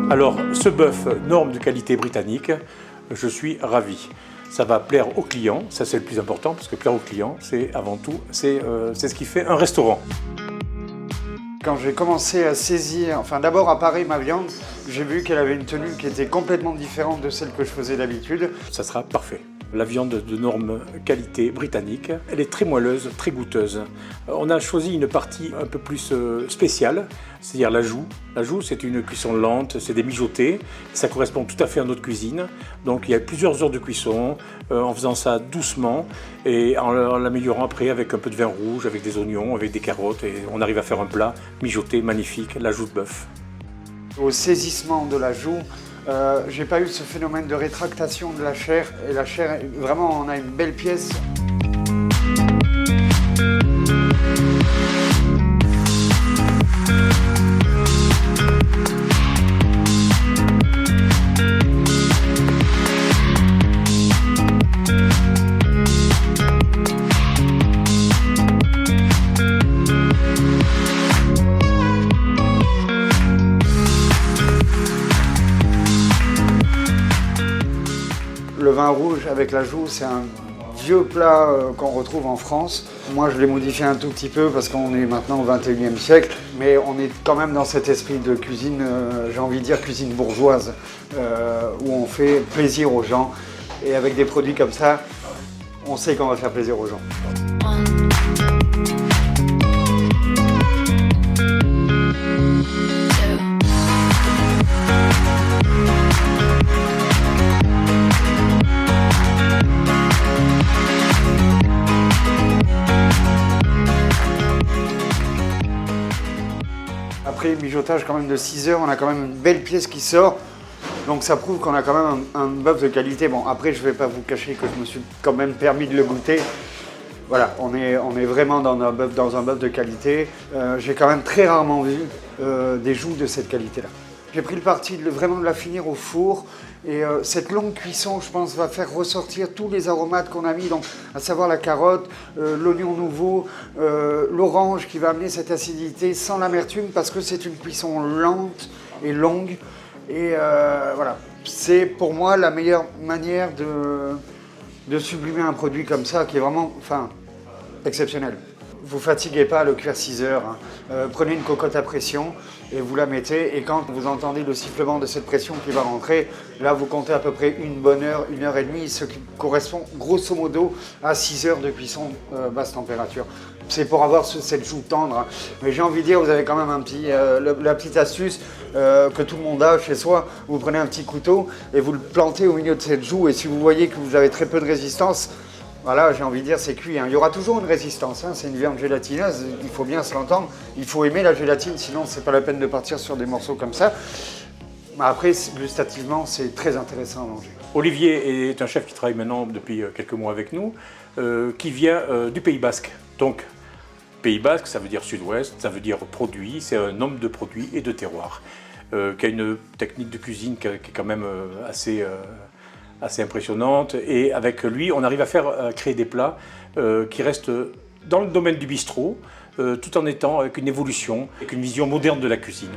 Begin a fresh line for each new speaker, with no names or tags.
Alors, ce bœuf norme de qualité britannique, je suis ravi. Ça va plaire aux clients, ça c'est le plus important, parce que plaire aux clients, c'est avant tout, c'est ce qui fait un restaurant.
Quand j'ai commencé à saisir, enfin d'abord à parer ma viande, j'ai vu qu'elle avait une tenue qui était complètement différente de celle que je faisais d'habitude.
Ça sera parfait. La viande de norme qualité britannique, elle est très moelleuse, très goûteuse. On a choisi une partie un peu plus spéciale, c'est-à-dire la joue. La joue, c'est une cuisson lente, c'est des mijotés. Ça correspond tout à fait à notre cuisine. Donc il y a plusieurs heures de cuisson, en faisant ça doucement et en l'améliorant après avec un peu de vin rouge, avec des oignons, avec des carottes. Et on arrive à faire un plat mijoté magnifique, la joue de bœuf.
Au saisissement de la joue, j'ai pas eu ce phénomène de rétractation de la chair. Et la chair, vraiment, on a une belle pièce. Le vin rouge avec la joue, c'est un vieux plat qu'on retrouve en France. Moi, je l'ai modifié un tout petit peu parce qu'on est maintenant au 21e siècle, mais on est quand même dans cet esprit de cuisine, j'ai envie de dire cuisine bourgeoise, où on fait plaisir aux gens. Et avec des produits comme ça, on sait qu'on va faire plaisir aux gens. Après mijotage quand même de 6 heures, on a quand même une belle pièce qui sort. Donc ça prouve qu'on a quand même un bœuf de qualité. Bon, après je ne vais pas vous cacher que je me suis quand même permis de le goûter. Voilà, on est vraiment dans un bœuf de qualité. J'ai quand même très rarement vu des joues de cette qualité-là. J'ai pris le parti vraiment de la finir au four. Et cette longue cuisson, je pense, va faire ressortir tous les aromates qu'on a mis, donc, à savoir la carotte, l'oignon nouveau, l'orange qui va amener cette acidité sans l'amertume parce que c'est une cuisson lente et longue. Et voilà, c'est pour moi la meilleure manière de sublimer un produit comme ça qui est vraiment exceptionnel. Vous fatiguez pas à le cuire 6 heures. Prenez une cocotte à pression et vous la mettez. Et quand vous entendez le sifflement de cette pression qui va rentrer, là vous comptez à peu près une bonne heure, 1h30, ce qui correspond grosso modo à 6 heures de cuisson basse température. C'est pour avoir cette joue tendre. Mais j'ai envie de dire, vous avez quand même la petite astuce que tout le monde a chez soi. Vous prenez un petit couteau et vous le plantez au milieu de cette joue. Et si vous voyez que vous avez très peu de résistance, voilà, j'ai envie de dire, c'est cuit. Il y aura toujours une résistance, c'est une viande gélatineuse, il faut bien se l'entendre. Il faut aimer la gélatine, sinon c'est pas la peine de partir sur des morceaux comme ça. Après, gustativement, c'est très intéressant à manger.
Olivier est un chef qui travaille maintenant depuis quelques mois avec nous, qui vient du Pays Basque. Donc, Pays Basque, ça veut dire sud-ouest, ça veut dire produit, c'est un homme de produits et de terroir, qui a une technique de cuisine qui est quand même assez impressionnante, et avec lui on arrive à créer des plats qui restent dans le domaine du bistrot, tout en étant avec une évolution, avec une vision moderne de la cuisine.